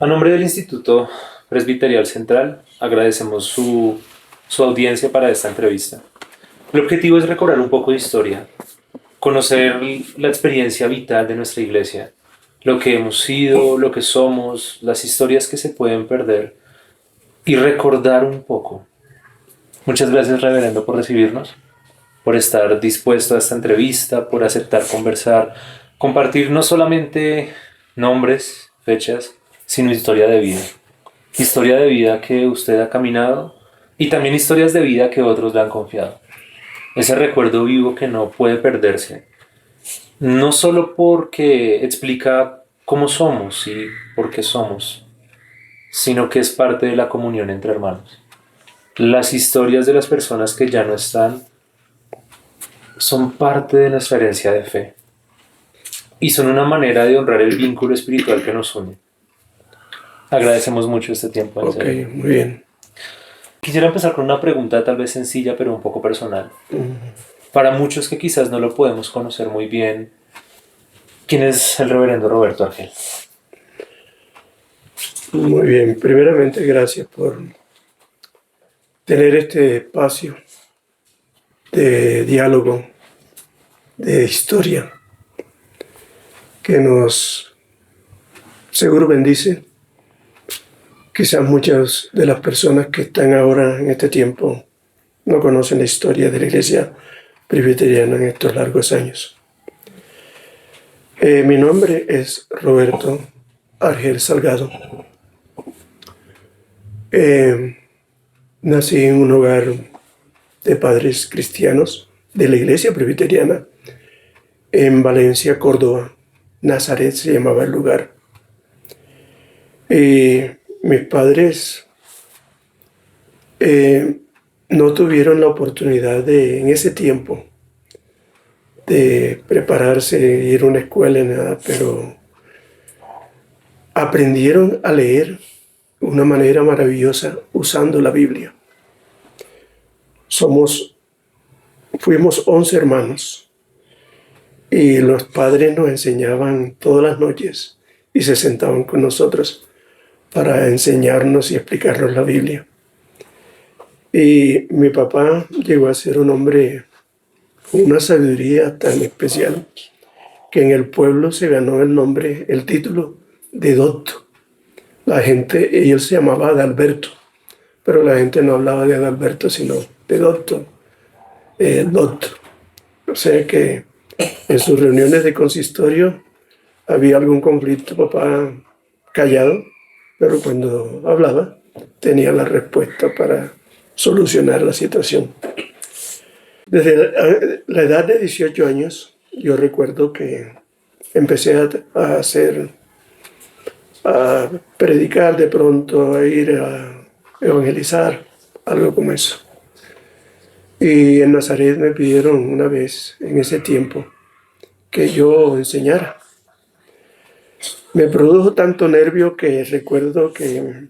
A nombre del Instituto Presbiterial Central, agradecemos su audiencia para esta entrevista. El objetivo es recordar un poco de historia, conocer la experiencia vital de nuestra iglesia, lo que hemos sido, lo que somos, las historias que se pueden perder y recordar un poco. Muchas gracias, reverendo, por recibirnos, por estar dispuesto a esta entrevista, por aceptar conversar, compartir no solamente nombres, fechas, sino historia de vida. Historia de vida que usted ha caminado y también historias de vida que otros le han confiado. Ese recuerdo vivo que no puede perderse, no solo porque explica cómo somos y por qué somos, sino que es parte de la comunión entre hermanos. Las historias de las personas que ya no están son parte de nuestra herencia de fe y son una manera de honrar el vínculo espiritual que nos une. Agradecemos mucho este tiempo, en Ok, serio. muy bien. Quisiera empezar con una pregunta tal vez sencilla pero un poco personal. Para muchos que quizás no lo podemos conocer muy bien, ¿quién es el reverendo Roberto Argel? Muy bien. Primeramente, gracias por tener este espacio de diálogo, de historia, que nos seguro bendice. Quizás muchas de las personas que están ahora en este tiempo no conocen la historia de la Iglesia Presbiteriana en estos largos años. Mi nombre es Roberto Argel Salgado. Nací en un hogar de padres cristianos de la Iglesia Presbiteriana en Valencia, Córdoba. Nazaret se llamaba el lugar. Mis padres no tuvieron la oportunidad en ese tiempo de prepararse, ir a una escuela ni nada, pero aprendieron a leer de una manera maravillosa usando la Biblia. Fuimos 11 hermanos y los padres nos enseñaban todas las noches y se sentaban con nosotros para enseñarnos y explicarnos la Biblia. Y mi papá llegó a ser un hombre con una sabiduría tan especial que en el pueblo se ganó el título de docto. Él se llamaba Adalberto, pero la gente no hablaba de Adalberto, sino de docto. Docto. O sea que en sus reuniones de consistorio había algún conflicto, papá callado, pero cuando hablaba tenía la respuesta para solucionar la situación. Desde la edad de 18 años, yo recuerdo que empecé a predicar de pronto, a ir a evangelizar, algo como eso. Y en Nazaret me pidieron una vez, en ese tiempo, que yo enseñara. Me produjo tanto nervio que recuerdo que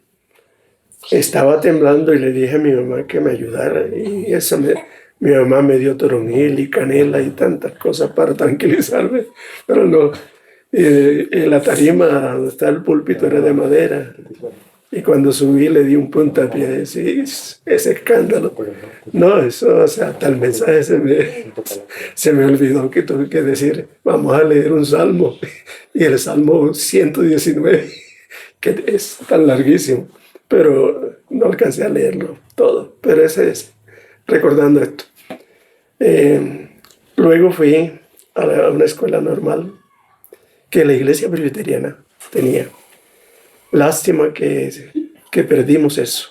estaba temblando y le dije a mi mamá que me ayudara. Y mi mamá me dio toronil y canela y tantas cosas para tranquilizarme. Pero no, la tarima donde está el púlpito era de madera. Y cuando subí le di un puntapié, sí, ese escándalo. No, eso, o sea, hasta el mensaje se me olvidó que tuve que decir, vamos a leer un salmo. Y el Salmo 119, que es tan larguísimo, pero no alcancé a leerlo todo. Pero ese es, recordando esto. Luego fui a una escuela normal que la iglesia presbiteriana tenía. Lástima que perdimos eso.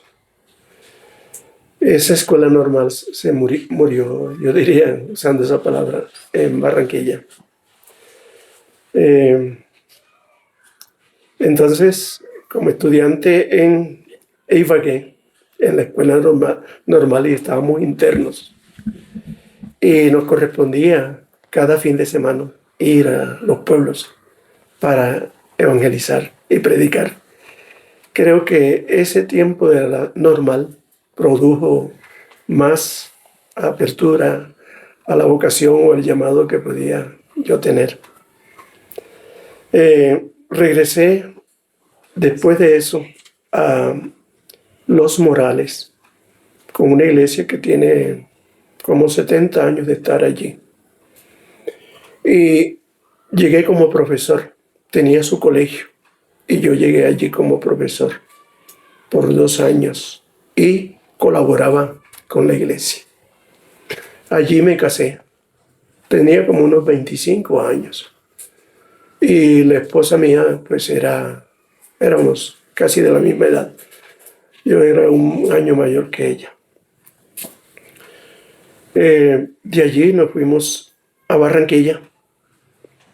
Esa escuela normal se murió, yo diría, usando esa palabra, en Barranquilla. Entonces, como estudiante en Ibagué, en la escuela normal y estábamos internos, y nos correspondía cada fin de semana ir a los pueblos para evangelizar y predicar. Creo que ese tiempo de la normal produjo más apertura a la vocación o el llamado que podía yo tener. Regresé Después de eso, a Los Morales, con una iglesia que tiene como 70 años de estar allí. Y llegué como profesor, tenía su colegio, y yo llegué allí como profesor por 2 años y colaboraba con la iglesia. Allí me casé, tenía como unos 25 años. Y la esposa mía, pues éramos casi de la misma edad. Yo era un año mayor que ella. De allí nos fuimos a Barranquilla.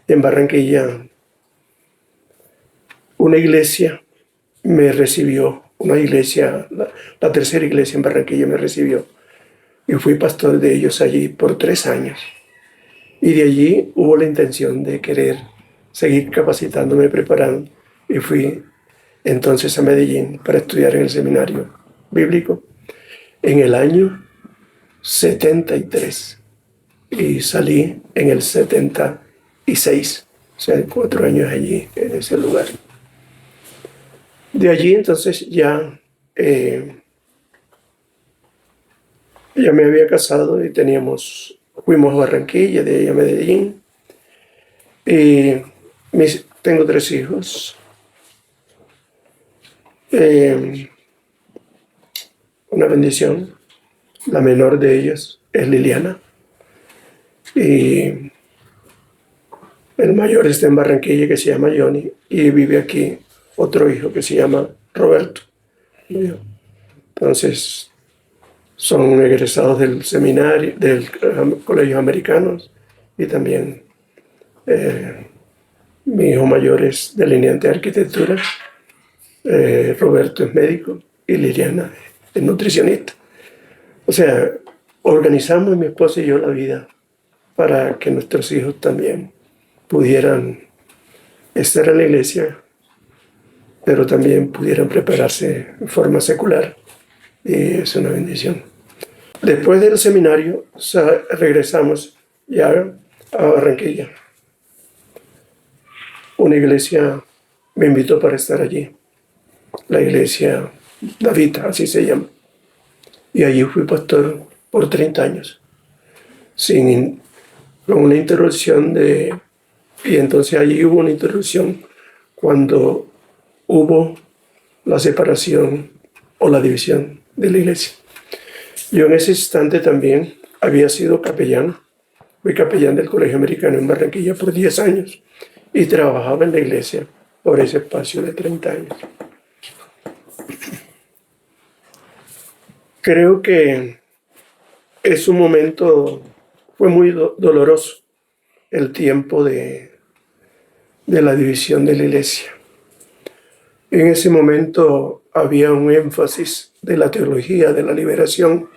En Barranquilla, una iglesia me recibió, la tercera iglesia en Barranquilla me recibió. Y fui pastor de ellos allí por 3 años. Y de allí hubo la intención de querer seguir capacitándome, preparando. Y fui entonces a Medellín para estudiar en el seminario bíblico en el año 73. Y salí en el 76. O sea, 4 años allí, en ese lugar. De allí entonces ya me había casado y fuimos a Barranquilla, de ahí a Medellín. Y tengo 3 hijos. Una bendición. La menor de ellas es Liliana. Y el mayor está en Barranquilla, que se llama Johnny. Y vive aquí otro hijo que se llama Roberto. Entonces, son egresados del seminario, del colegio americanos, y también mi hijo mayor es delineante de arquitectura, Roberto es médico y Liliana es nutricionista. O sea, organizamos mi esposa y yo la vida para que nuestros hijos también pudieran estar en la iglesia, pero también pudieran prepararse en forma secular. Y es una bendición. Después del seminario regresamos ya a Barranquilla. Una iglesia me invitó para estar allí, la iglesia David, así se llama. Y allí fui pastor por 30 años, con una interrupción y entonces allí hubo una interrupción cuando hubo la separación o la división de la iglesia. Yo en ese instante también había sido capellán, fui capellán del Colegio Americano en Barranquilla por 10 años y trabajaba en la iglesia por ese espacio de 30 años. Creo que es un momento, fue muy doloroso el tiempo de la división de la iglesia. En ese momento había un énfasis de la teología de la liberación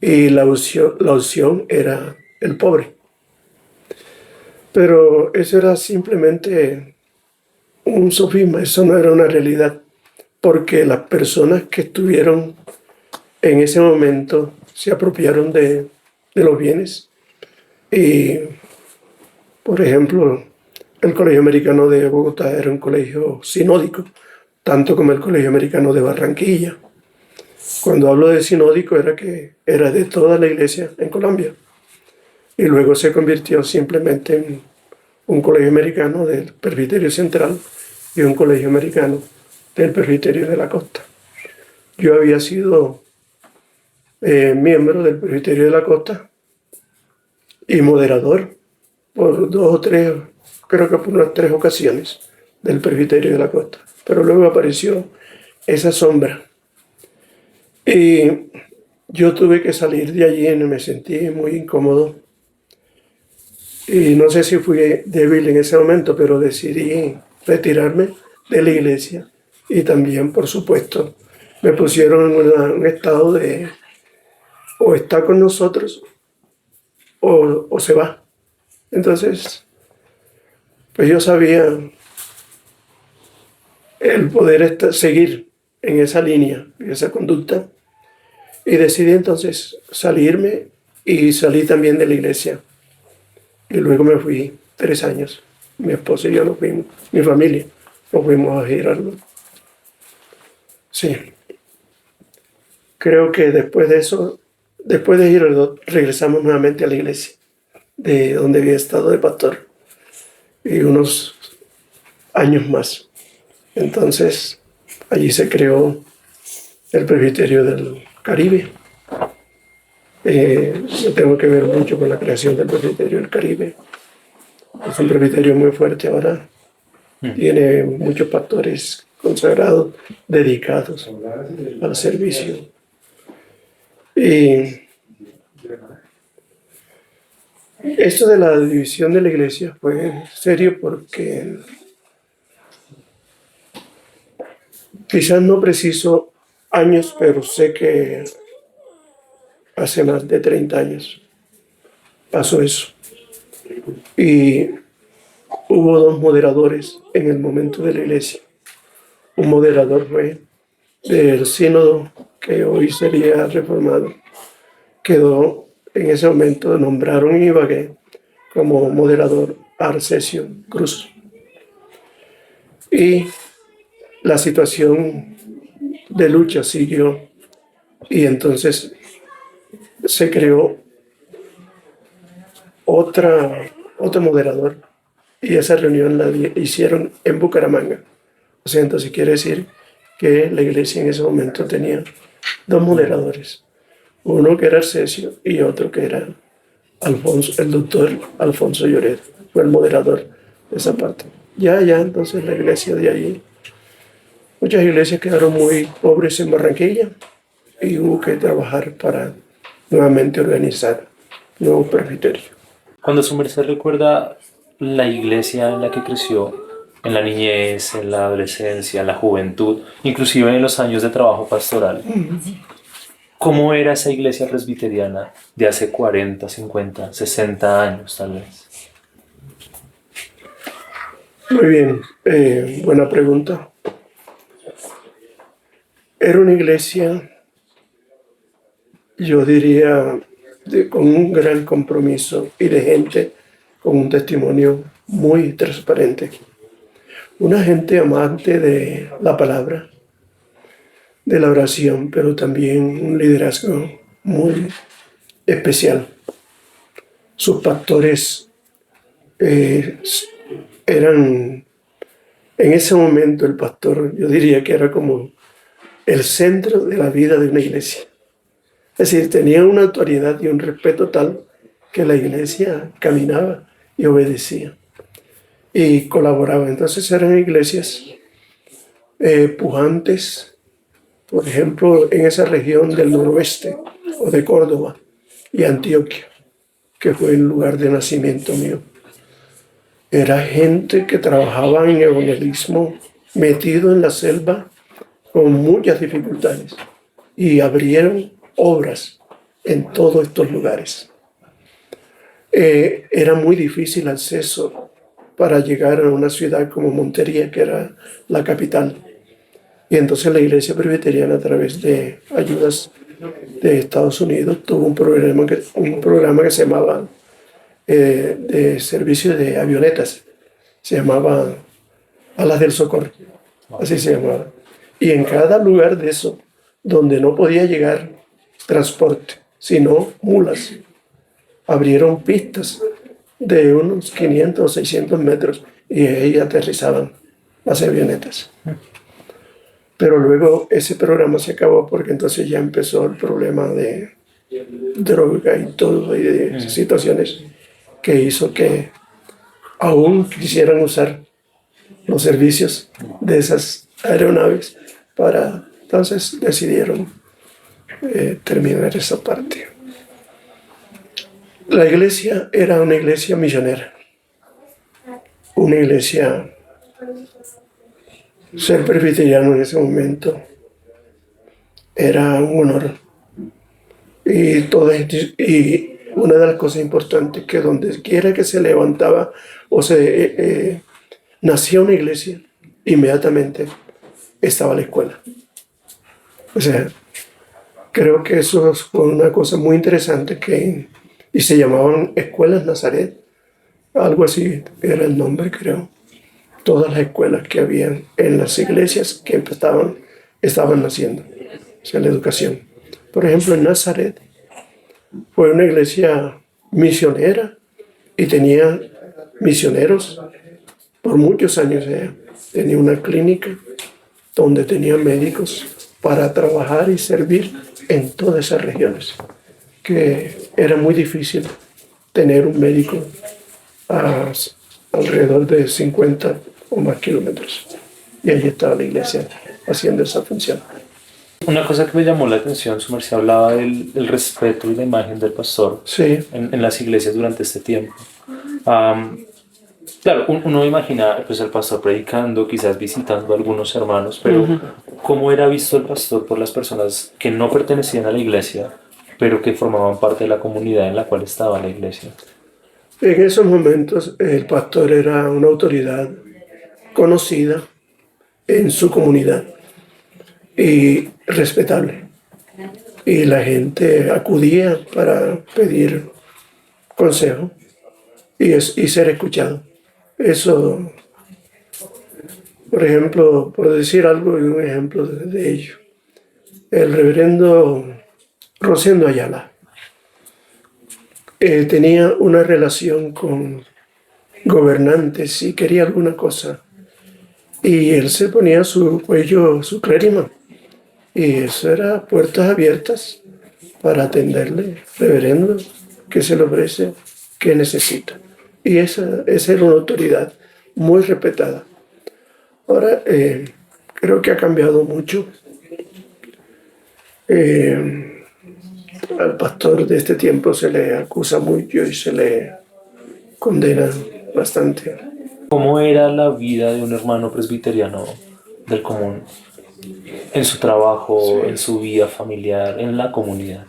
y la opción era el pobre. Pero eso era simplemente un sofisma, eso no era una realidad, porque las personas que estuvieron en ese momento se apropiaron de los bienes. Y, por ejemplo, el Colegio Americano de Bogotá era un colegio sinódico, tanto como el Colegio Americano de Barranquilla. Cuando hablo de sinódico era que era de toda la iglesia en Colombia. Y luego se convirtió simplemente en un colegio americano del Presbiterio Central y un colegio americano del Presbiterio de la Costa. Yo había sido miembro del Presbiterio de la Costa y moderador por 2 o 3, creo que por unas 3 ocasiones del Presbiterio de la Costa. Pero luego apareció esa sombra. Y yo tuve que salir de allí y me sentí muy incómodo. Y no sé si fui débil en ese momento, pero decidí retirarme de la iglesia. Y también, por supuesto, me pusieron en un estado de o está con nosotros o se va. Entonces, pues yo sabía el poder seguir en esa línea, en esa conducta. Y decidí entonces salirme y salí también de la iglesia. Y luego me fui 3 años. Mi esposa y yo nos fuimos, mi familia o fuimos a girarlo. Sí. Creo que después de eso, después de Girardot, regresamos nuevamente a la iglesia, de donde había estado de pastor, y unos años más. Entonces, allí se creó el presbiterio del Caribe. Yo tengo que ver mucho con la creación del presbiterio del Caribe. Es un presbiterio muy fuerte ahora. Tiene muchos pastores consagrados, dedicados al servicio. Y esto de la división de la iglesia fue serio porque quizás no preciso años, pero sé que hace más de 30 años pasó eso. Y hubo dos moderadores en el momento de la iglesia. Un moderador fue del sínodo, que hoy sería reformado. Quedó en ese momento, nombraron en Ibagué como moderador a Arcesio Cruz. Y la situación de lucha siguió, y entonces se creó otro moderador, y esa reunión la hicieron en Bucaramanga. O sea, entonces quiere decir que la iglesia en ese momento tenía dos moderadores, uno que era Arcesio y otro que era Alfonso, el doctor Alfonso Lloret, fue el moderador de esa parte. Ya, entonces la iglesia de allí, muchas iglesias quedaron muy pobres en Barranquilla y hubo que trabajar para nuevamente organizar nuevos presbiterios. Cuando su merced recuerda la iglesia en la que creció, en la niñez, en la adolescencia, en la juventud, inclusive en los años de trabajo pastoral, ¿cómo era esa iglesia presbiteriana de hace 40, 50, 60 años tal vez? Muy bien, buena pregunta. Era una iglesia, yo diría, con un gran compromiso y de gente con un testimonio muy transparente. Una gente amante de la palabra, de la oración, pero también un liderazgo muy especial. Sus pastores eran, en ese momento el pastor, yo diría que era como el centro de la vida de una iglesia. Es decir, tenía una autoridad y un respeto tal que la iglesia caminaba y obedecía y colaboraba. Entonces eran iglesias pujantes, por ejemplo, en esa región del noroeste o de Córdoba y Antioquia, que fue el lugar de nacimiento mío. Era gente que trabajaba en evangelismo, metido en la selva con muchas dificultades, y abrieron obras en todos estos lugares. Era muy difícil acceso para llegar a una ciudad como Montería, que era la capital. Y entonces la iglesia presbiteriana, a través de ayudas de Estados Unidos, tuvo un programa que se llamaba de servicio de avionetas. Se llamaba Alas del Socorro, así se llamaba. Y en cada lugar de eso, donde no podía llegar transporte, sino mulas, abrieron pistas de unos 500 o 600 metros y ahí aterrizaban las avionetas. Pero luego ese programa se acabó porque entonces ya empezó el problema de droga y todo, y de situaciones que hizo que aún quisieran usar los servicios de esas aeronaves para, entonces decidieron terminar esa parte. La iglesia era una iglesia misionera, una iglesia. Ser presbiteriano en ese momento era un honor. Y una de las cosas importantes, que donde quiera que se levantaba o se nacía una iglesia, inmediatamente estaba la escuela. O sea, creo que eso fue una cosa muy interesante, y se llamaban Escuelas Nazaret, algo así era el nombre, creo. todas las escuelas que habían en las iglesias que estaban naciendo, o sea, la educación. Por ejemplo, en Nazaret fue una iglesia misionera y tenía misioneros por muchos años. Tenía una clínica donde tenía médicos para trabajar y servir en todas esas regiones, que era muy difícil tener un médico a alrededor de 50 o más kilómetros. Y allí estaba la iglesia haciendo esa función. Una cosa que me llamó la atención, su merced hablaba del respeto y la imagen del pastor Sí, en las iglesias durante este tiempo. Claro, uno imagina pues, al pastor predicando, quizás visitando a algunos hermanos, pero ¿cómo era visto el pastor por las personas que no pertenecían a la iglesia, pero que formaban parte de la comunidad en la cual estaba la iglesia? en esos momentos el pastor era una autoridad conocida en su comunidad y respetable. Y la gente acudía para pedir consejo y ser escuchado. Eso, por ejemplo, por decir algo y un ejemplo de ello, el reverendo Rosendo Ayala tenía una relación con gobernantes y quería alguna cosa. Y él se ponía su cuello, su clérima. Y eso era puertas abiertas para atenderle, reverendo, ¿qué se le ofrece? ¿Qué necesita? Y esa era una autoridad muy respetada. Ahora, creo que ha cambiado mucho. Al pastor de este tiempo se le acusa mucho y se le condena bastante. ¿Cómo era la vida de un hermano presbiteriano del común en su trabajo, en su vida familiar, en la comunidad?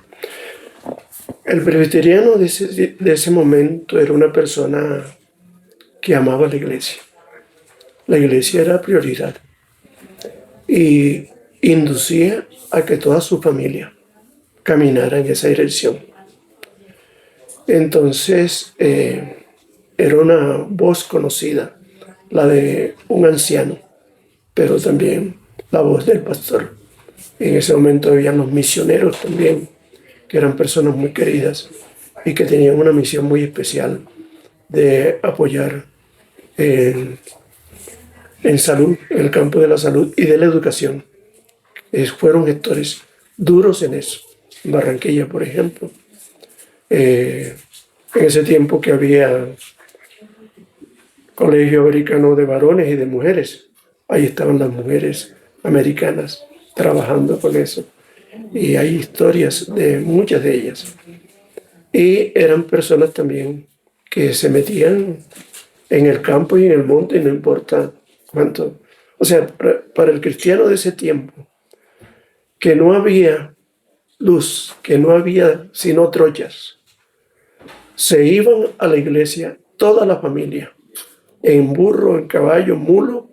El presbiteriano de ese momento era una persona que amaba la iglesia. La iglesia era prioridad y inducía a que toda su familia caminara en esa dirección. Entonces, era una voz conocida, la de un anciano, pero también la voz del pastor. En ese momento habían los misioneros también, que eran personas muy queridas y que tenían una misión muy especial de apoyar en salud, en el campo de la salud y de la educación. Fueron gestores duros en eso. En Barranquilla, por ejemplo, en ese tiempo que había colegio americano de varones y de mujeres, ahí estaban las mujeres americanas trabajando con eso. Y hay historias de muchas de ellas. Y eran personas también que se metían en el campo y en el monte, no importa cuánto. O sea, para el cristiano de ese tiempo, que no había luz, que no había sino trochas, se iban a la iglesia toda la familia, en burro, en caballo, mulo,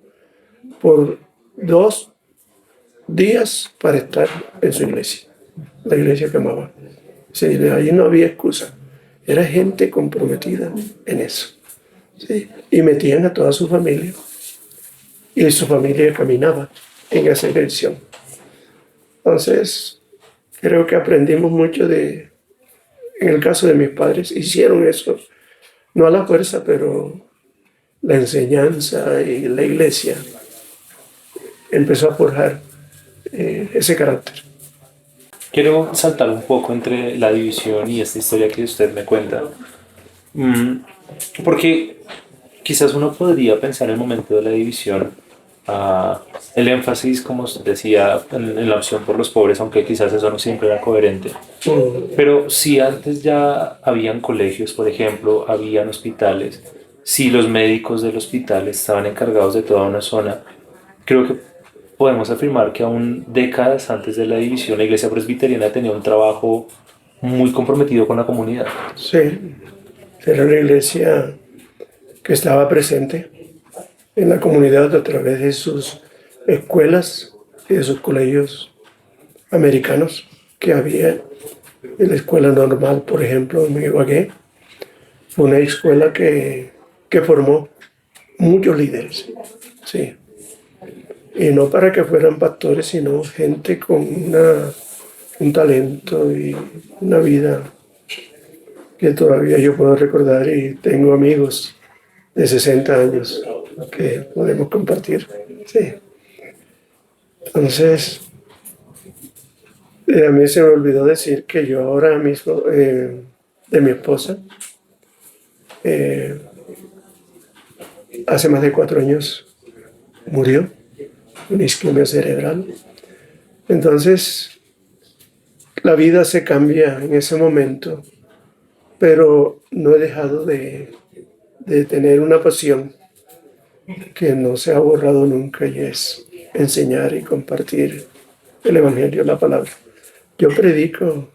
por 2 días para estar en su iglesia, la iglesia que amaba. Sí, ahí no había excusa, era gente comprometida en eso. ¿Sí? Y metían a toda su familia y su familia caminaba en esa dirección. Entonces, creo que aprendimos mucho en el caso de mis padres, hicieron eso, no a la fuerza, pero la enseñanza y la iglesia empezó a forjar ese carácter. Quiero saltar un poco entre la división y esta historia que usted me cuenta. Porque quizás uno podría pensar en el momento de la división, el énfasis, como usted decía, en la opción por los pobres, aunque quizás eso no siempre era coherente. Pero si antes ya habían colegios, por ejemplo, habían hospitales, si los médicos del hospital estaban encargados de toda una zona, creo que podemos afirmar que aún décadas antes de la división, la iglesia presbiteriana tenía un trabajo muy comprometido con la comunidad. Sí, era una iglesia que estaba presente en la comunidad a través de sus escuelas y de sus colegios americanos que había. En la escuela normal, por ejemplo, en Ibagué, fue una escuela que formó muchos líderes, sí. Y no para que fueran pastores, sino gente con un talento y una vida que todavía yo puedo recordar, y tengo amigos de 60 años que podemos compartir. Sí. Entonces, a mí se me olvidó decir que yo ahora mismo, de mi esposa, eh, hace más de 4 años murió, una isquemia cerebral. Entonces, la vida se cambia en ese momento, pero no he dejado de tener una pasión que no se ha borrado nunca, y es enseñar y compartir el Evangelio, la palabra. Yo predico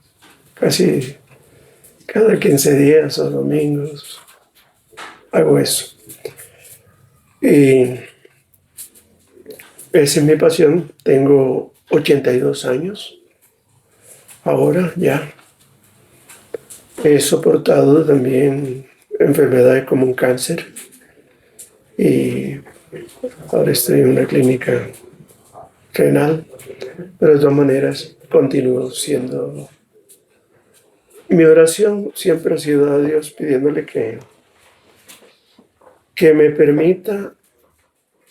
casi cada 15 días o domingos, hago eso. Y esa es mi pasión. Tengo 82 años. Ahora ya he soportado también enfermedades como un cáncer. Y ahora estoy en una clínica renal. Pero de todas maneras continúo siendo... Mi oración siempre ha sido a Dios pidiéndole que me permita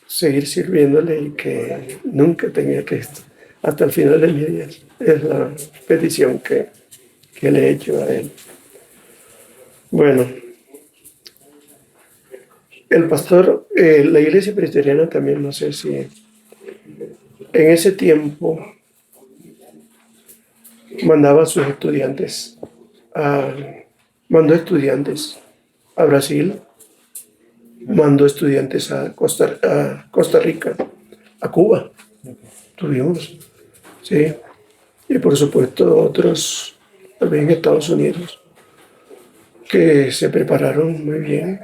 seguir sirviéndole y que nunca tenga que esto hasta el final de mis días. Es la petición que le he hecho a Él. Bueno, el pastor, la iglesia presbiteriana también, no sé si en ese tiempo mandaba a sus estudiantes, mandó estudiantes a Brasil, mandó estudiantes a Costa Rica, a Cuba, tuvimos, sí, y por supuesto otros también en Estados Unidos, que se prepararon muy bien.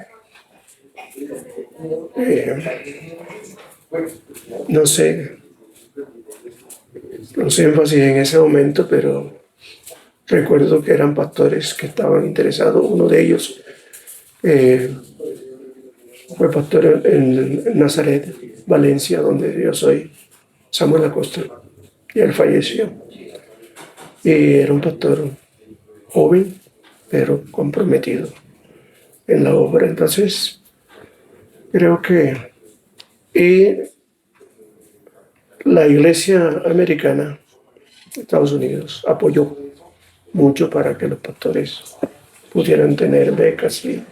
No sé énfasis en ese momento, pero recuerdo que eran pastores que estaban interesados. Uno de ellos fue pastor en Nazaret, Valencia, donde yo soy, Samuel Acosta, y él falleció. Y era un pastor joven, pero comprometido en la obra. Entonces, creo que la iglesia americana, Estados Unidos, apoyó mucho para que los pastores pudieran tener becas y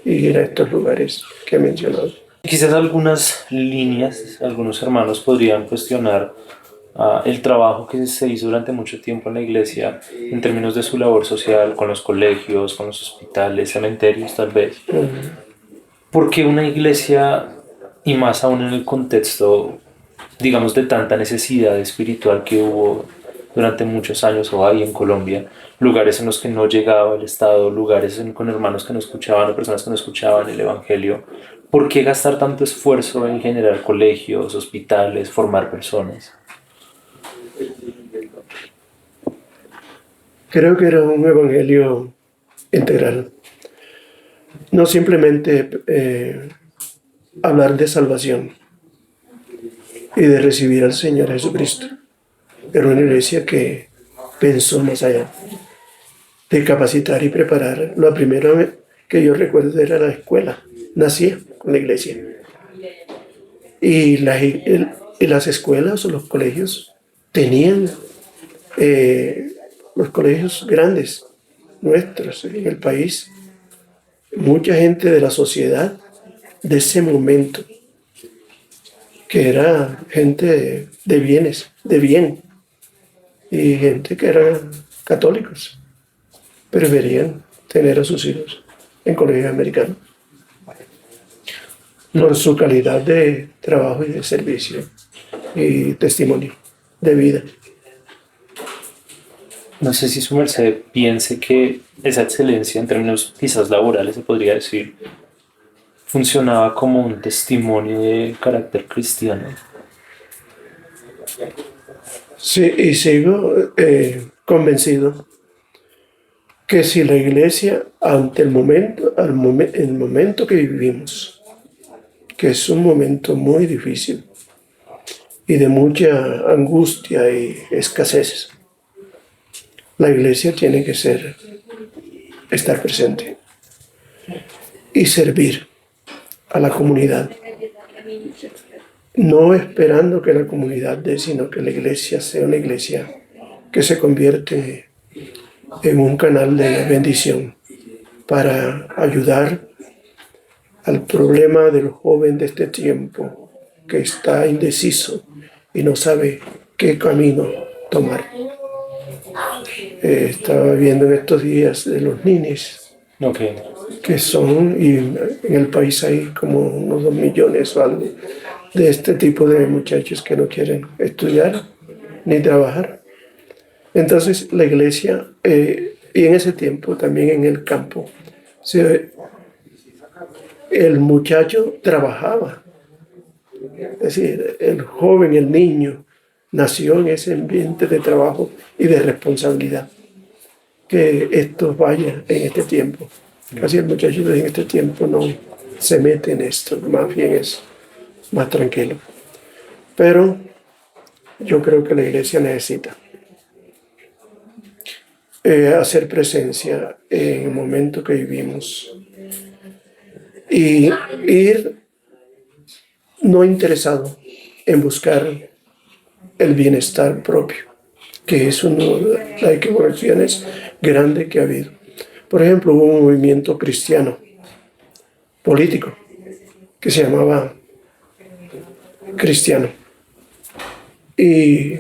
ir a estos lugares que he mencionado. Quizás algunas líneas, algunos hermanos podrían cuestionar el trabajo que se hizo durante mucho tiempo en la iglesia en términos de su labor social, con los colegios, con los hospitales, cementerios tal vez. Porque una iglesia, y más aún en el contexto, digamos, de tanta necesidad espiritual que hubo durante muchos años o hay en Colombia, lugares en los que no llegaba el Estado, lugares con hermanos que no escuchaban o personas que no escuchaban el Evangelio, ¿por qué gastar tanto esfuerzo en generar colegios, hospitales, formar personas? Creo que era un evangelio integral. No simplemente hablar de salvación y de recibir al Señor Jesucristo. Era una iglesia que pensó más allá, de capacitar y preparar. Lo primero que yo recuerdo era la escuela. Nací con la iglesia. Y las escuelas o los colegios tenían los colegios grandes nuestros en el país. Mucha gente de la sociedad de ese momento, que era gente de bienes, de bien, y gente que eran católicos, preferían tener a sus hijos en colegios americanos por su calidad de trabajo y de servicio y testimonio de vida. No sé si su merced piense que esa excelencia en términos quizás laborales, se podría decir, funcionaba como un testimonio de carácter cristiano. Sí, y sigo convencido que si la iglesia, ante el momento que vivimos, que es un momento muy difícil y de mucha angustia y escasez. La iglesia tiene que estar presente y servir a la comunidad, no esperando que la comunidad dé, sino que la iglesia sea una iglesia que se convierte en un canal de bendición para ayudar al problema del joven de este tiempo que está indeciso y no sabe qué camino tomar. Estaba viendo en estos días de los ninis, Okay. que son, y en el país hay como unos 2 millones o algo, de este tipo de muchachos que no quieren estudiar ni trabajar. Entonces la iglesia, y en ese tiempo también en el campo, el muchacho trabajaba. Es decir, el joven, el niño, nació en ese ambiente de trabajo y de responsabilidad. Que esto vaya en este tiempo. Casi el muchacho en este tiempo no se mete en esto, más bien es más tranquilo. Pero yo creo que la iglesia necesita hacer presencia en el momento que vivimos y ir no interesado en buscar el bienestar propio, que es una de las equivocaciones grandes que ha habido. Por ejemplo, hubo un movimiento cristiano político que se llamaba Cristiano y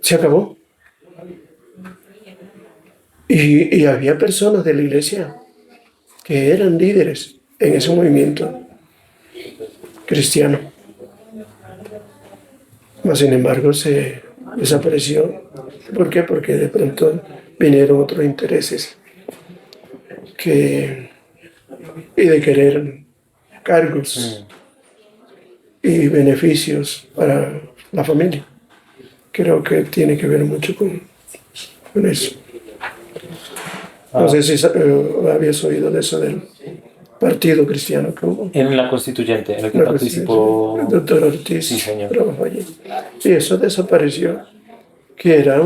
se acabó. Y había personas de la iglesia que eran líderes en ese movimiento cristiano. Mas, sin embargo, se desapareció. ¿Por qué? Porque de pronto vinieron otros intereses y de querer cargos y beneficios para la familia. Creo que tiene que ver mucho con eso. No sé si habías oído de eso del partido cristiano que hubo. En la constituyente, en el que La participó. El doctor Ortiz Sí, señor. trabajó allí. Y eso desapareció, que era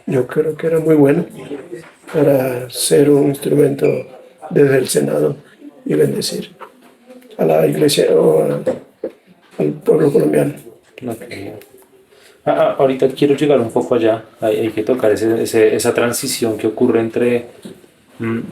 yo creo que era muy bueno para ser un instrumento desde el Senado y bendecir a la iglesia o al pueblo colombiano. Okay. Ahorita quiero llegar un poco allá. Hay que tocar esa transición que ocurre entre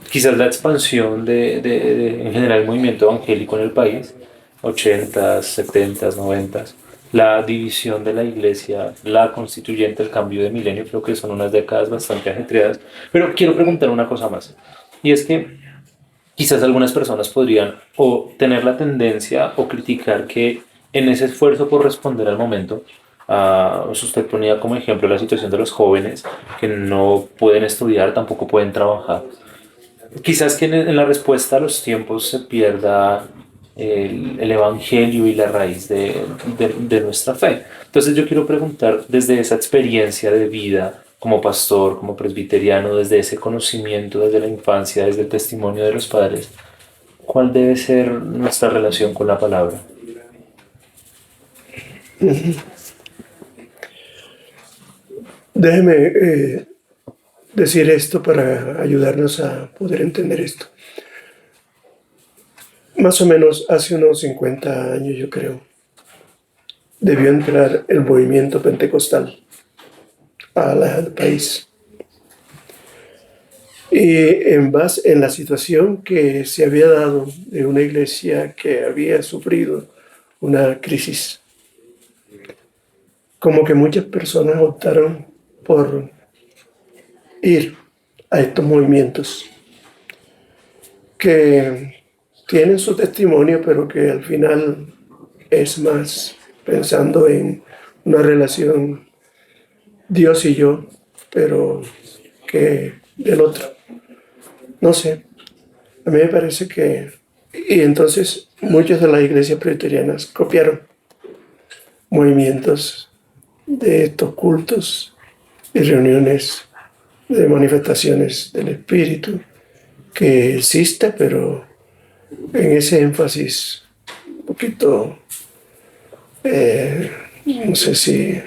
quizás la expansión en general el movimiento evangélico en el país, 80s, 70s, 90s, la división de la iglesia, la constituyente, el cambio de milenio, creo que son unas décadas bastante ajetreadas. Pero quiero preguntar una cosa más, y es que quizás algunas personas podrían o tener la tendencia o criticar que en ese esfuerzo por responder al momento, usted ponía como ejemplo la situación de los jóvenes que no pueden estudiar, tampoco pueden trabajar. Quizás que en la respuesta a los tiempos se pierda el evangelio y la raíz de nuestra fe. Entonces yo quiero preguntar desde esa experiencia de vida como pastor, como presbiteriano, desde ese conocimiento, desde la infancia, desde el testimonio de los padres, ¿cuál debe ser nuestra relación con la palabra? Déjeme decir esto para ayudarnos a poder entender esto. Más o menos hace unos 50 años, yo creo, debió entrar el movimiento pentecostal al país. Y en la situación que se había dado de una iglesia que había sufrido una crisis, como que muchas personas optaron por ir a estos movimientos que tienen su testimonio, pero que al final es más pensando en una relación Dios y yo, pero que del otro. No sé, a mí me parece que... Y entonces muchas de las iglesias presbiterianas copiaron movimientos de estos cultos y reuniones de manifestaciones del Espíritu que existe, pero en ese énfasis poquito, no sé si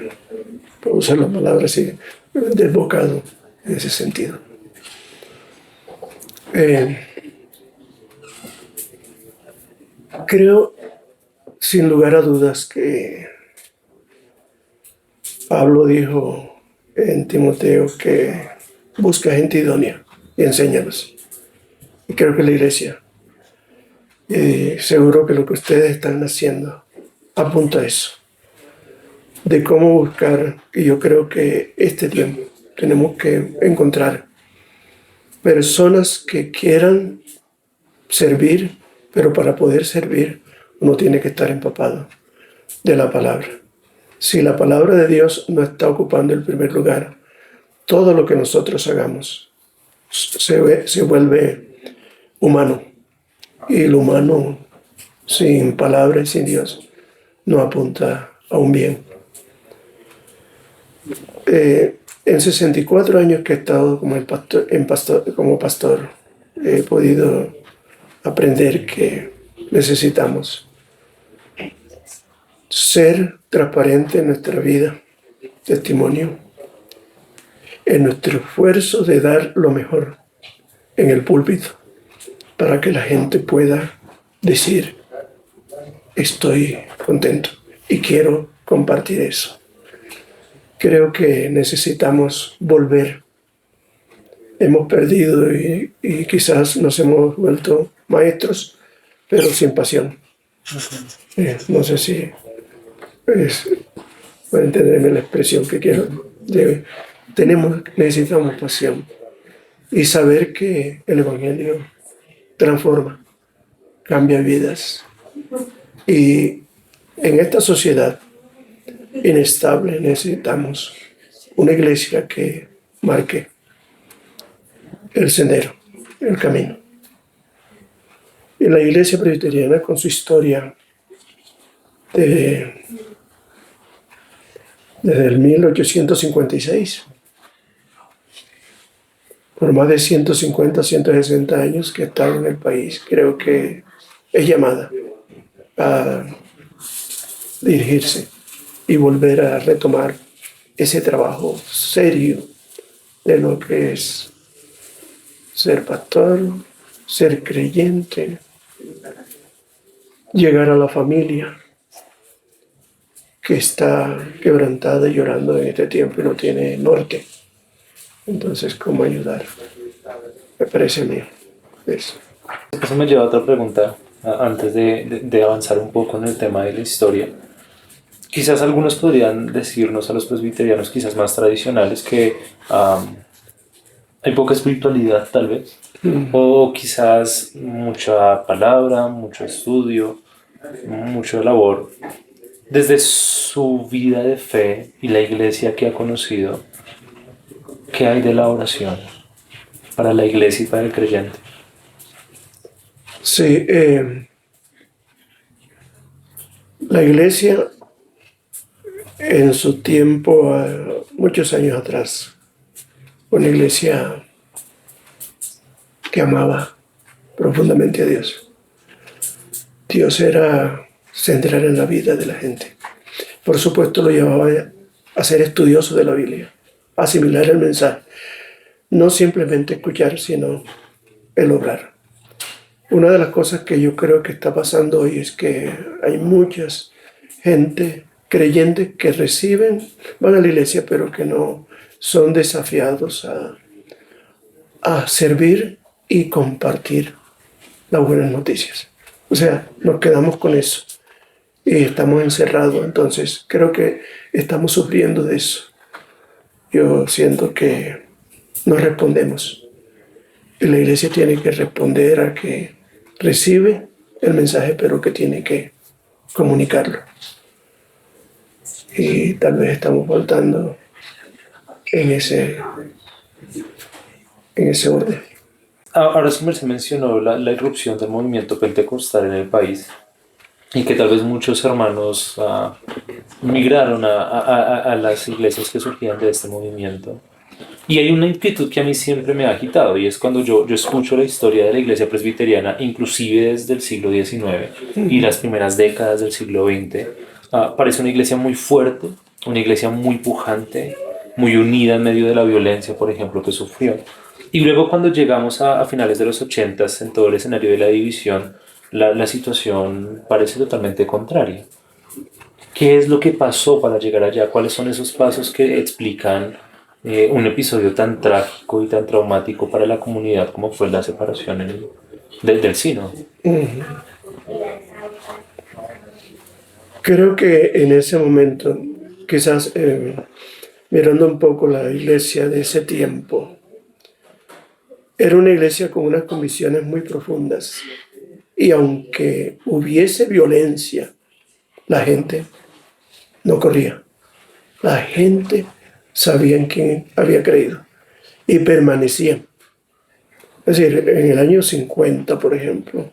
puedo usar la palabra así, desbocado en ese sentido. Creo, sin lugar a dudas, que Pablo dijo en Timoteo que busca gente idónea y enséñalos. Y creo que la iglesia, seguro que lo que ustedes están haciendo apunta a eso, de cómo buscar, y yo creo que este tiempo tenemos que encontrar personas que quieran servir, pero para poder servir uno tiene que estar empapado de la palabra. Si la palabra de Dios no está ocupando el primer lugar, todo lo que nosotros hagamos se vuelve humano. Y lo humano, sin palabra y sin Dios, no apunta a un bien. En 64 años que he estado como pastor, he podido aprender que necesitamos ser transparente en nuestra vida, testimonio, en nuestro esfuerzo de dar lo mejor en el púlpito, para que la gente pueda decir, estoy contento y quiero compartir eso. Creo que necesitamos volver. Hemos perdido y quizás nos hemos vuelto maestros, pero sin pasión. No sé si pueden entenderme la expresión que quiero. Necesitamos pasión y saber que el Evangelio transforma, cambia vidas. Y en esta sociedad inestable necesitamos una iglesia que marque el sendero, el camino. Y la iglesia presbiteriana, con su historia desde el 1856, por más de 150, 160 años que ha estado en el país, creo que es llamada a dirigirse y volver a retomar ese trabajo serio de lo que es ser pastor, ser creyente, llegar a la familia que está quebrantada y llorando en este tiempo y no tiene norte. Entonces, ¿cómo ayudar? Me parece a mí eso. Eso me lleva a otra pregunta, antes de avanzar un poco en el tema de la historia. Quizás algunos podrían decirnos a los presbiterianos, quizás más tradicionales, que hay poca espiritualidad tal vez, o quizás mucha palabra, mucho estudio, mucha labor. Desde su vida de fe y la iglesia que ha conocido, ¿qué hay de la oración para la iglesia y para el creyente? Sí, la iglesia en su tiempo, muchos años atrás, una iglesia que amaba profundamente a Dios. Dios era central en la vida de la gente. Por supuesto, lo llevaba a ser estudioso de la Biblia, a asimilar el mensaje. No simplemente escuchar, sino el obrar. Una de las cosas que yo creo que está pasando hoy es que hay muchas gente creyentes que van a la iglesia, pero que no son desafiados a servir y compartir las buenas noticias. O sea, nos quedamos con eso y estamos encerrados. Entonces, creo que estamos sufriendo de eso. Yo siento que no respondemos. Y la iglesia tiene que responder a que recibe el mensaje, pero que tiene que comunicarlo. Y tal vez estamos faltando en ese orden. Ahora sí se mencionó la irrupción del movimiento pentecostal en el país y que tal vez muchos hermanos migraron a las iglesias que surgían de este movimiento. Y hay una inquietud que a mí siempre me ha agitado y es cuando yo escucho la historia de la iglesia presbiteriana, inclusive desde el siglo XIX y las primeras décadas del siglo XX. Parece una iglesia muy fuerte, una iglesia muy pujante, muy unida en medio de la violencia, por ejemplo, que sufrió. Y luego cuando llegamos a finales de los 80, en todo el escenario de la división, la situación parece totalmente contraria. ¿Qué es lo que pasó para llegar allá? ¿Cuáles son esos pasos que explican un episodio tan trágico y tan traumático para la comunidad como fue la separación del sínodo? Creo que en ese momento, quizás mirando un poco la iglesia de ese tiempo, era una iglesia con unas convicciones muy profundas. Y aunque hubiese violencia, la gente no corría. La gente sabía en quién había creído y permanecía. Es decir, en el año 50, por ejemplo,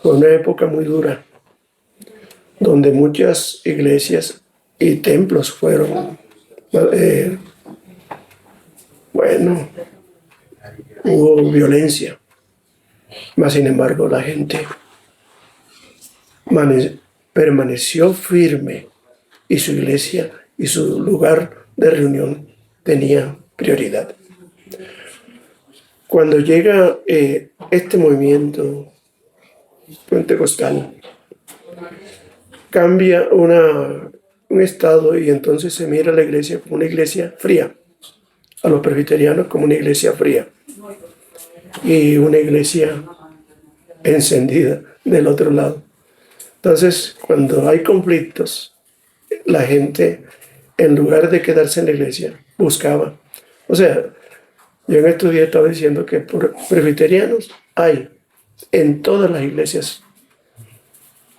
fue una época muy dura, donde muchas iglesias y templos fueron, eh, bueno, hubo violencia. Mas, sin embargo, la gente permaneció firme y su iglesia y su lugar de reunión tenía prioridad. Cuando llega este movimiento pentecostal, cambia un estado y entonces se mira a la iglesia como una iglesia fría, a los presbiterianos como una iglesia fría y una iglesia encendida del otro lado. Entonces, cuando hay conflictos, la gente, en lugar de quedarse en la iglesia, buscaba. O sea, yo en estos días estaba diciendo que presbiterianos hay en todas las iglesias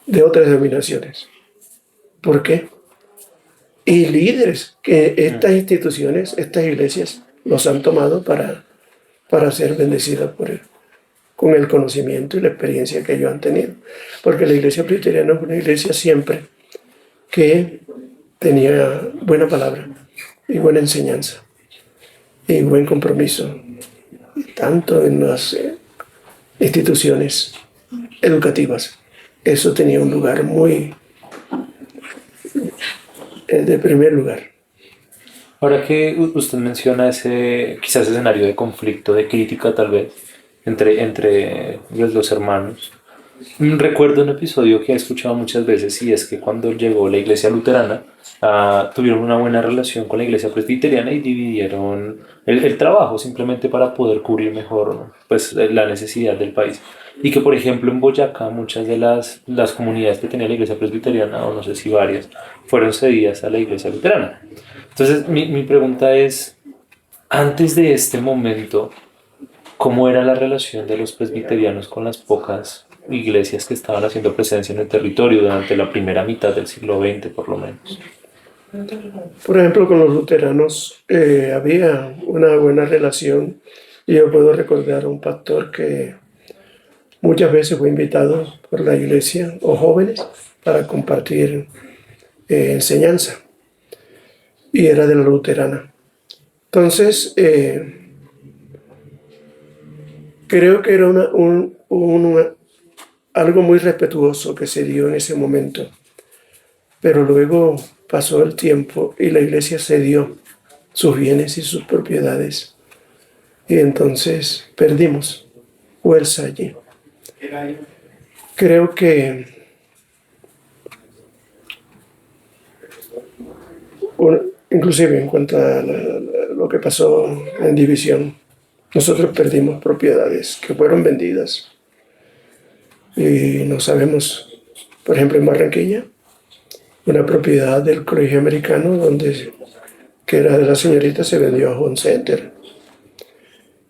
de otras denominaciones. ¿Por qué? Y líderes que estas instituciones, estas iglesias, los han tomado para ser bendecidas por él, con el conocimiento y la experiencia que ellos han tenido. Porque la iglesia presbiteriana es una iglesia siempre que tenía buena palabra y buena enseñanza y buen compromiso, tanto en las instituciones educativas. Eso tenía un lugar muy de primer lugar. Ahora que usted menciona ese quizás escenario de conflicto, de crítica tal vez, entre los hermanos, recuerdo un episodio que he escuchado muchas veces y es que cuando llegó la iglesia luterana, tuvieron una buena relación con la iglesia presbiteriana y dividieron el trabajo simplemente para poder cubrir mejor pues, la necesidad del país. Y que, por ejemplo, en Boyacá muchas de las comunidades que tenía la iglesia presbiteriana, o no sé si varias, fueron cedidas a la iglesia luterana. Entonces, mi pregunta es, antes de este momento, ¿cómo era la relación de los presbiterianos con las pocas iglesias que estaban haciendo presencia en el territorio durante la primera mitad del siglo XX, por lo menos? Por ejemplo, con los luteranos había una buena relación y yo puedo recordar a un pastor que muchas veces fue invitado por la iglesia o jóvenes para compartir enseñanza y era de la luterana. Entonces, creo que era algo muy respetuoso que se dio en ese momento, pero luego pasó el tiempo y la iglesia cedió sus bienes y sus propiedades y entonces perdimos fuerza allí. Creo que inclusive en cuanto a lo que pasó en división, nosotros perdimos propiedades que fueron vendidas y no sabemos, por ejemplo en Barranquilla, una propiedad del colegio americano que era de la señorita se vendió a Home Center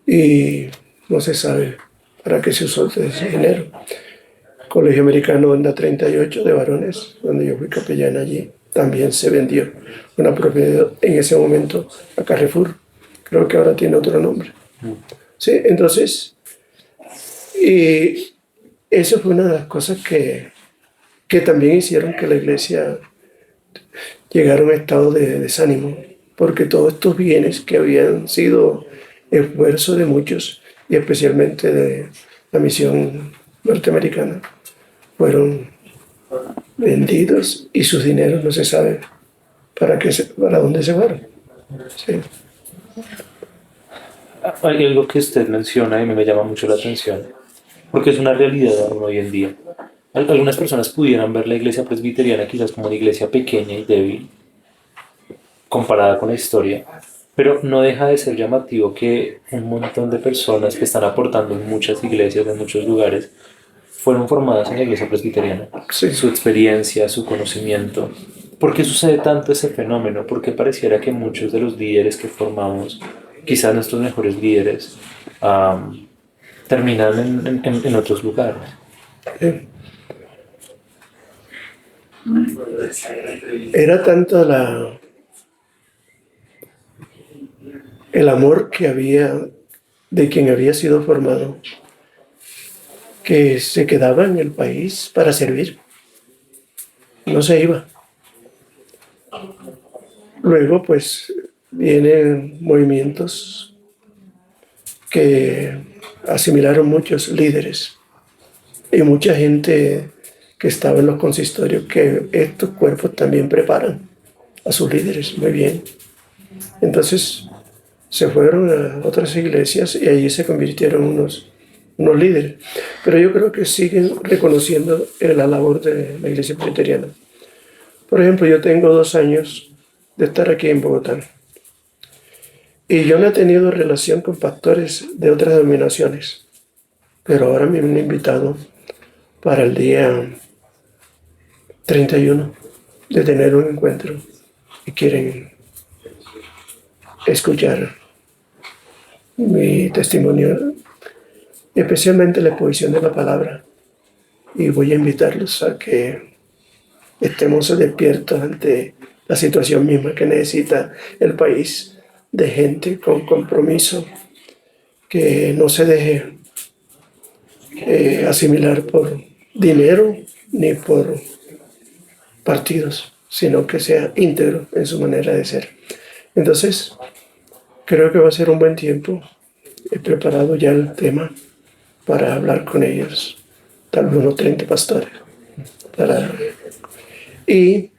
y no se sabe para qué se usó ese dinero. Colegio Americano Onda 38 de varones, donde yo fui capellán allí, también se vendió una propiedad en ese momento a Carrefour. Creo que ahora tiene otro nombre. Sí, entonces, y eso fue una de las cosas que también hicieron que la iglesia llegara a un estado de desánimo. porque todos estos bienes que habían sido esfuerzo de muchos, y especialmente de la misión norteamericana, fueron vendidos y sus dineros no se sabe para dónde se fueron. Sí. Hay algo que usted menciona y me llama mucho la atención, porque es una realidad aún hoy en día. Algunas personas pudieran ver la iglesia presbiteriana quizás como una iglesia pequeña y débil comparada con la historia, pero no deja de ser llamativo que un montón de personas que están aportando en muchas iglesias, en muchos lugares, fueron formadas en la iglesia presbiteriana. Sí. Su experiencia, su conocimiento. ¿Por qué sucede tanto ese fenómeno? Porque pareciera que muchos de los líderes que formamos, quizás nuestros mejores líderes, terminan en otros lugares. Sí. Era tanto el amor que había de quien había sido formado, que se quedaba en el país para servir, no se iba. Luego, pues, vienen movimientos que asimilaron muchos líderes y mucha gente que estaba en los consistorios, que estos cuerpos también preparan a sus líderes muy bien. Entonces, se fueron a otras iglesias y allí se convirtieron unos líderes. Pero yo creo que siguen reconociendo la labor de la iglesia presbiteriana. Por ejemplo, yo tengo 2 años de estar aquí en Bogotá y yo no he tenido relación con pastores de otras denominaciones, pero ahora me han invitado para el día 31 de tener un encuentro y quieren escuchar mi testimonio, especialmente la exposición de la palabra, y voy a invitarlos a que estemos despiertos ante la situación misma que necesita el país, de gente con compromiso, que no se deje asimilar por dinero ni por partidos, sino que sea íntegro en su manera de ser. Entonces, creo que va a ser un buen tiempo. He preparado ya el tema para hablar con ellos, tal vez unos 30 pastores. Y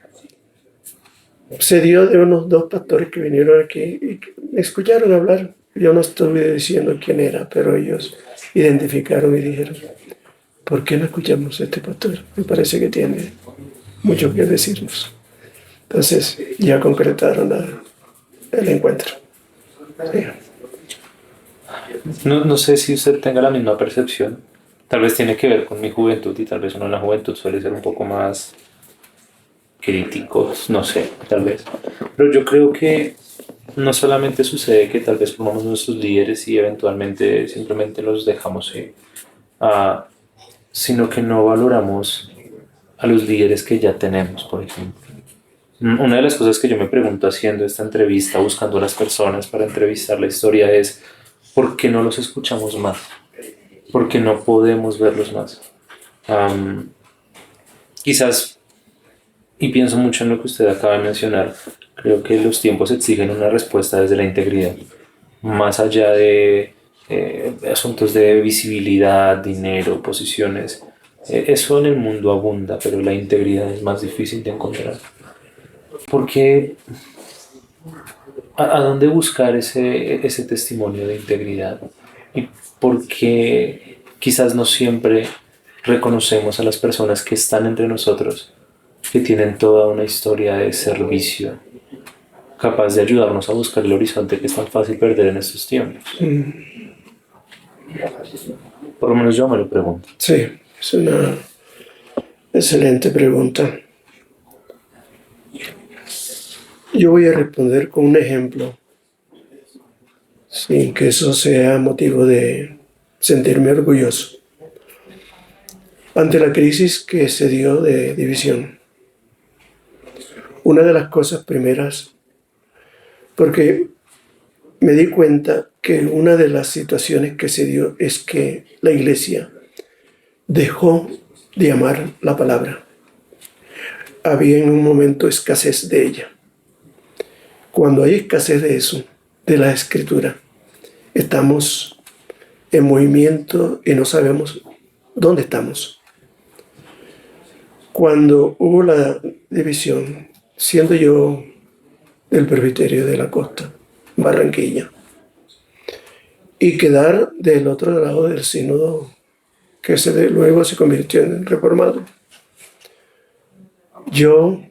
se dio de unos 2 pastores que vinieron aquí y me escucharon hablar. Yo no estuve diciendo quién era, pero ellos identificaron y dijeron, ¿por qué no escuchamos a este pastor? Me parece que tiene mucho que decirnos. Entonces ya concretaron el encuentro. Sí. No sé si usted tenga la misma percepción. Tal vez tiene que ver con mi juventud y tal vez uno en la juventud suele ser un poco más críticos, no sé, tal vez. Pero yo creo que no solamente sucede que tal vez formamos nuestros líderes y eventualmente simplemente los dejamos ir, sino que no valoramos a los líderes que ya tenemos, por ejemplo. Una de las cosas que yo me pregunto haciendo esta entrevista, buscando a las personas para entrevistar la historia es, ¿por qué no los escuchamos más? ¿Por qué no podemos verlos más? Quizás, y pienso mucho en lo que usted acaba de mencionar, creo que los tiempos exigen una respuesta desde la integridad, más allá de asuntos de visibilidad, dinero, posiciones. Eso en el mundo abunda, pero la integridad es más difícil de encontrar. Porque ¿a dónde buscar ese testimonio de integridad? Y porque quizás no siempre reconocemos a las personas que están entre nosotros, que tienen toda una historia de servicio, capaz de ayudarnos a buscar el horizonte que es tan fácil perder en estos tiempos. Por lo menos yo me lo pregunto. Sí, es una excelente pregunta. Yo voy a responder con un ejemplo, sin que eso sea motivo de sentirme orgulloso. Ante la crisis que se dio de división, una de las cosas primeras, porque me di cuenta que una de las situaciones que se dio es que la iglesia dejó de amar la palabra. Había en un momento escasez de ella. Cuando hay escasez de eso, de la escritura, estamos en movimiento y no sabemos dónde estamos. Cuando hubo la división, siendo yo del presbiterio de la costa, Barranquilla, y quedar del otro lado del sínodo, que luego se convirtió en reformado, yo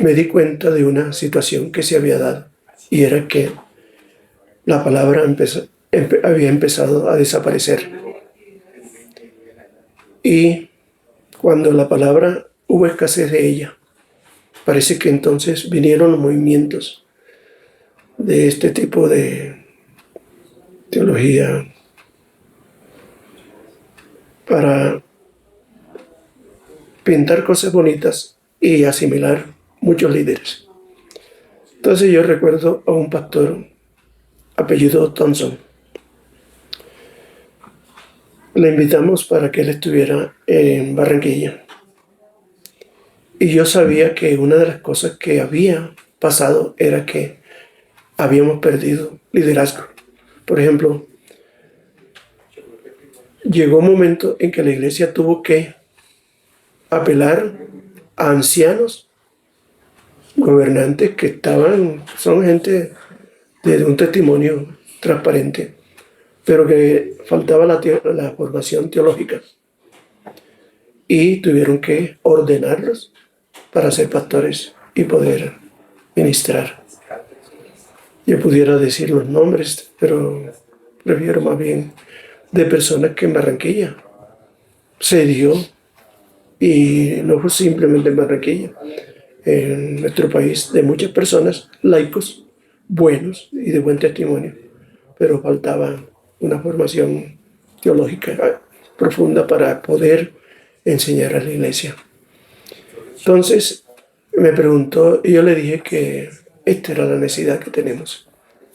me di cuenta de una situación que se había dado, y era que la palabra había empezado a desaparecer. Y cuando la palabra hubo escasez de ella, parece que entonces vinieron los movimientos de este tipo de teología para pintar cosas bonitas y asimilar muchos líderes. Entonces yo recuerdo a un pastor apellido Thompson. Le invitamos para que él estuviera en Barranquilla. Y yo sabía que una de las cosas que había pasado era que habíamos perdido liderazgo. Por ejemplo, llegó un momento en que la iglesia tuvo que apelar a ancianos, gobernantes que son gente de un testimonio transparente, pero que faltaba la formación teológica. Y tuvieron que ordenarlos para ser pastores y poder ministrar. Yo pudiera decir los nombres, pero prefiero más bien de personas que en Barranquilla se dio, y no fue simplemente en Barranquilla, en nuestro país, de muchas personas, laicos, buenos y de buen testimonio, pero faltaba una formación teológica profunda para poder enseñar a la iglesia. Entonces me preguntó y yo le dije que esta era la necesidad que tenemos.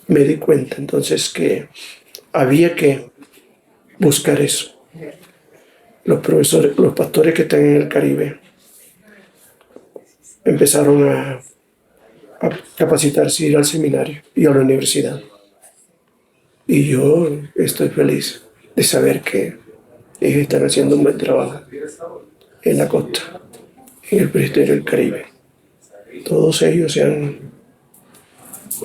Me di cuenta entonces que había que buscar eso. Los profesores, los pastores que están en el Caribe empezaron a capacitarse, ir al seminario y a la universidad. Y yo estoy feliz de saber que ellos están haciendo un buen trabajo en la costa, en el presbiterio del Caribe. Todos ellos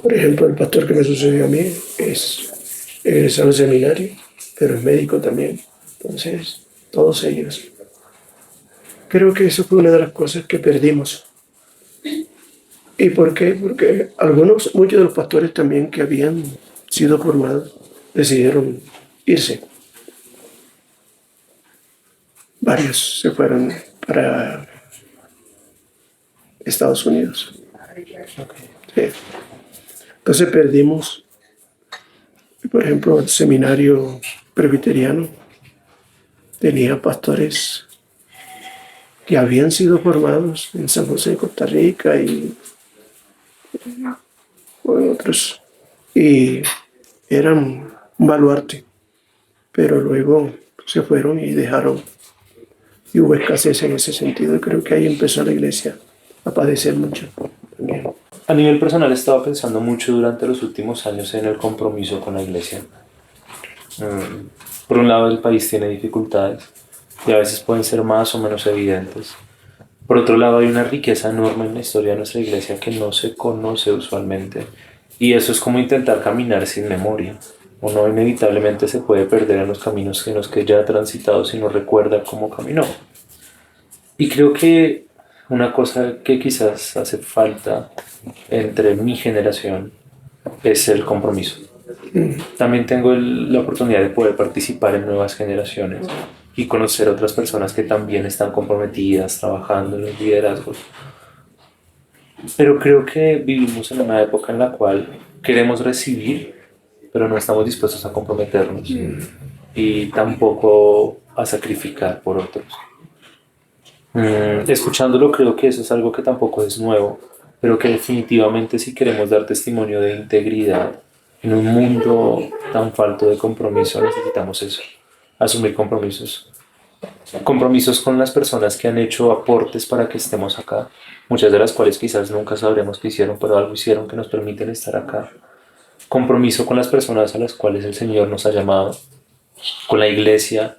por ejemplo, el pastor que me sucedió a mí es egresado al seminario, pero es médico también. Entonces, todos ellos. Creo que eso fue una de las cosas que perdimos. ¿Y por qué? Porque muchos de los pastores también que habían sido formados decidieron irse. Varios se fueron para Estados Unidos. Sí. Entonces perdimos, por ejemplo, el seminario presbiteriano tenía pastores que habían sido formados en San José, Costa Rica y otros, y eran un baluarte, pero luego se fueron y dejaron, y hubo escasez en ese sentido, y creo que ahí empezó la iglesia a padecer mucho también. A nivel personal he estado pensando mucho durante los últimos años en el compromiso con la iglesia. Por un lado, el país tiene dificultades y a veces pueden ser más o menos evidentes. Por otro lado, hay una riqueza enorme en la historia de nuestra iglesia que no se conoce usualmente, y eso es como intentar caminar sin memoria. Uno inevitablemente se puede perder en los caminos en los que ya ha transitado si no recuerda cómo caminó. Y creo que una cosa que quizás hace falta entre mi generación es el compromiso. También tengo la oportunidad de poder participar en nuevas generaciones y conocer otras personas que también están comprometidas, trabajando en los liderazgos. Pero creo que vivimos en una época en la cual queremos recibir, pero no estamos dispuestos a comprometernos y tampoco a sacrificar por otros. Escuchándolo, creo que eso es algo que tampoco es nuevo, pero que definitivamente, si queremos dar testimonio de integridad en un mundo tan falto de compromiso, necesitamos eso, asumir compromisos. compromisos con las personas que han hecho aportes para que estemos acá, muchas de las cuales quizás nunca sabremos qué hicieron, pero algo hicieron que nos permiten estar acá. Compromiso con las personas a las cuales el Señor nos ha llamado, con la iglesia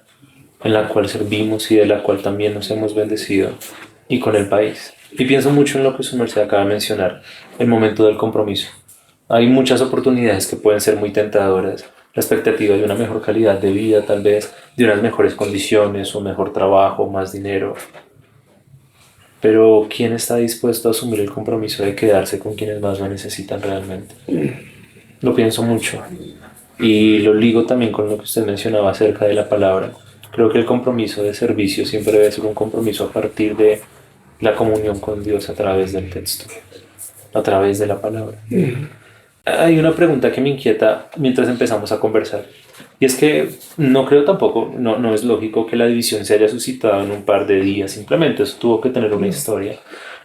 en la cual servimos y de la cual también nos hemos bendecido, y con el país. Y pienso mucho en lo que su merced acaba de mencionar, el momento del compromiso. Hay muchas oportunidades que pueden ser muy tentadoras. La expectativa de una mejor calidad de vida, tal vez, de unas mejores condiciones, un mejor trabajo, más dinero. Pero ¿quién está dispuesto a asumir el compromiso de quedarse con quienes más lo necesitan realmente? Lo pienso mucho. Y lo ligo también con lo que usted mencionaba acerca de la palabra. Creo que el compromiso de servicio siempre debe ser un compromiso a partir de la comunión con Dios a través del texto, a través de la palabra. Hay una pregunta que me inquieta mientras empezamos a conversar. Y es que no creo tampoco, no es lógico que la división se haya suscitado en un par de días, simplemente eso tuvo que tener una historia.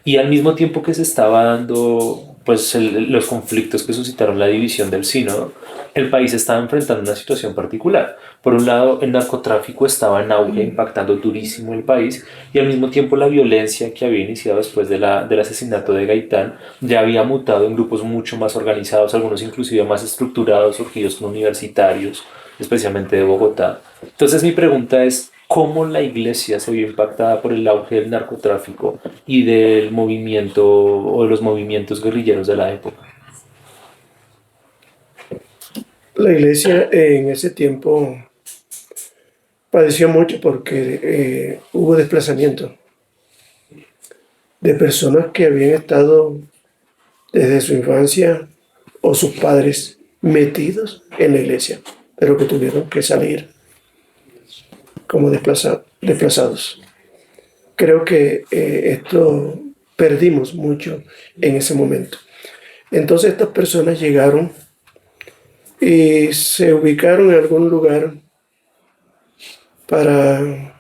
Y al mismo tiempo que se estaba dando pues, los conflictos que suscitaron la división del sínodo, el país estaba enfrentando una situación particular. Por un lado, el narcotráfico estaba en auge, impactando durísimo el país, y al mismo tiempo la violencia que había iniciado después del asesinato de Gaitán ya había mutado en grupos mucho más organizados, algunos inclusive más estructurados, surgidos con universitarios, especialmente de Bogotá. Entonces mi pregunta es, ¿cómo la iglesia se vio impactada por el auge del narcotráfico y del movimiento o de los movimientos guerrilleros de la época? La iglesia en ese tiempo padeció mucho porque hubo desplazamiento de personas que habían estado desde su infancia o sus padres metidos en la iglesia, pero que tuvieron que salir como desplazados. Creo que esto perdimos mucho en ese momento. Entonces estas personas llegaron y se ubicaron en algún lugar para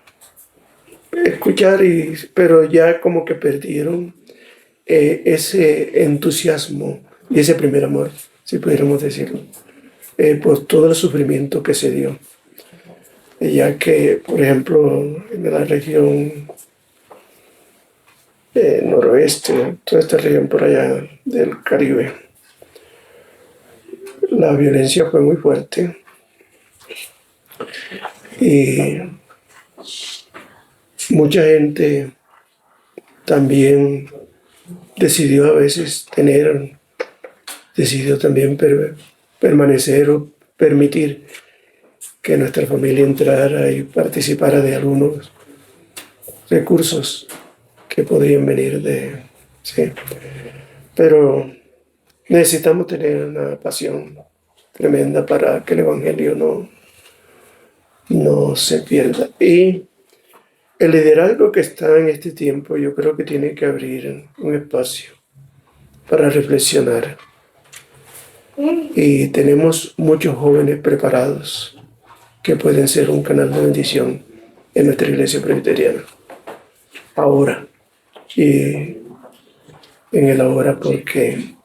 escuchar, pero ya como que perdieron ese entusiasmo y ese primer amor, si pudiéramos decirlo, por todo el sufrimiento que se dio. Ya que, por ejemplo, en la región noroeste, toda esta región por allá del Caribe, la violencia fue muy fuerte y mucha gente también decidió a veces decidió también permanecer o permitir que nuestra familia entrara y participara de algunos recursos que podrían venir sí. Pero necesitamos tener una pasión tremenda para que el Evangelio no se pierda. Y el liderazgo que está en este tiempo, yo creo que tiene que abrir un espacio para reflexionar. Y tenemos muchos jóvenes preparados que pueden ser un canal de bendición en nuestra iglesia presbiteriana. Ahora. Y en el ahora porque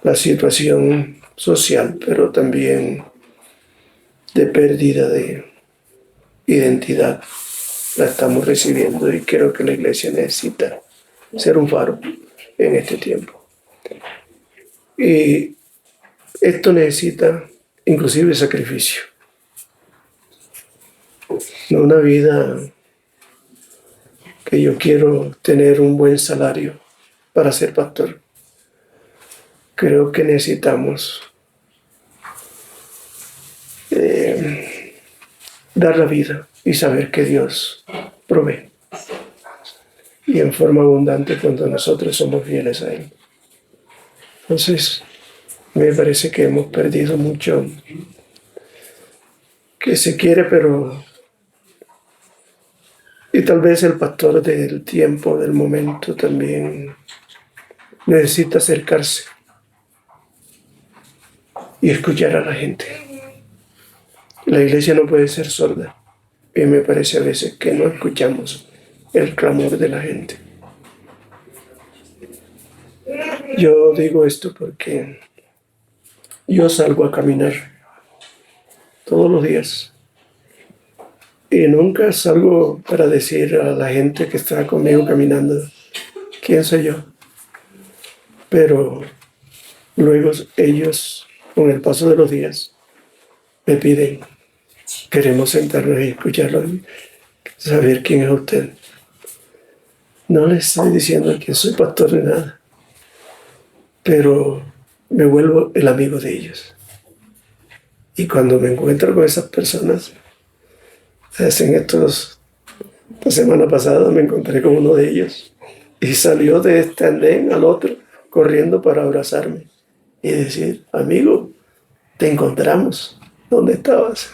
la situación social, pero también de pérdida de identidad, la estamos recibiendo y creo que la iglesia necesita ser un faro en este tiempo. Y esto necesita inclusive sacrificio. No una vida que yo quiero tener un buen salario para ser pastor. Creo que necesitamos dar la vida y saber que Dios provee. Y en forma abundante cuando nosotros somos fieles a Él. Entonces, me parece que hemos perdido mucho que se quiere, pero... Y tal vez el pastor del tiempo, del momento, también necesita acercarse y escuchar a la gente. La iglesia no puede ser sorda. Y me parece a veces que no escuchamos el clamor de la gente. Yo digo esto porque yo salgo a caminar todos los días Y nunca salgo para decir a la gente que está conmigo caminando quién soy yo. Pero luego ellos, con el paso de los días, me piden, queremos sentarnos y escucharlo, y saber quién es usted. No les estoy diciendo que soy pastor ni nada, pero me vuelvo el amigo de ellos. Y cuando me encuentro con esas personas, la semana pasada me encontré con uno de ellos y salió de este andén al otro corriendo para abrazarme y decir, amigo, te encontramos. ¿Dónde estabas?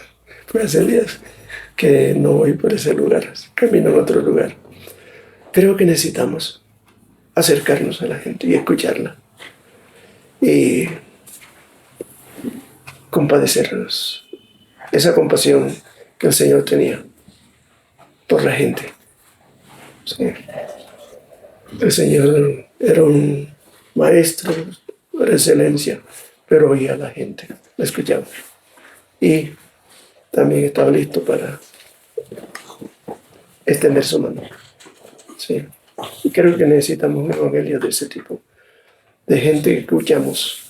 Fue hace días que no voy por ese lugar, camino a otro lugar. Creo que necesitamos acercarnos a la gente y escucarla y compadecernos. Esa compasión que el Señor tenía por la gente. Sí. El Señor era un maestro por excelencia, pero oía a la gente, la escuchaba. Y también estaba listo para extender su mano. Sí. Y creo que necesitamos un evangelio de ese tipo, de gente que escuchamos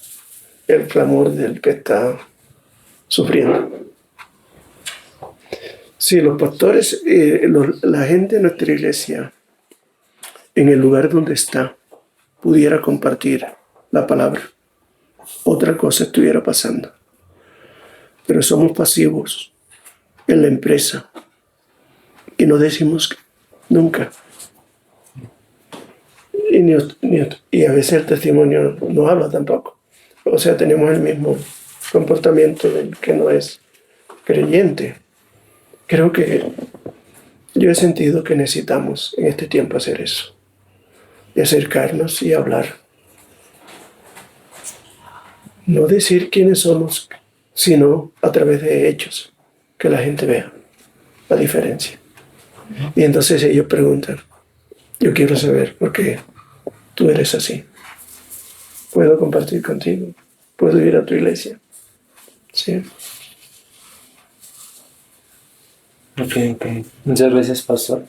el clamor del que está sufriendo. Sí, los pastores, la gente de nuestra iglesia, en el lugar donde está, pudiera compartir la palabra, otra cosa estuviera pasando. Pero somos pasivos en la empresa y no decimos nunca. Y a veces el testimonio no habla tampoco. O sea, tenemos el mismo comportamiento del que no es creyente. Creo que yo he sentido que necesitamos en este tiempo hacer eso, de acercarnos y hablar. No decir quiénes somos, sino a través de hechos, que la gente vea la diferencia. Y entonces ellos preguntan, yo quiero saber por qué tú eres así. ¿Puedo compartir contigo? ¿Puedo ir a tu iglesia? Sí. Ok. Muchas gracias, pastor.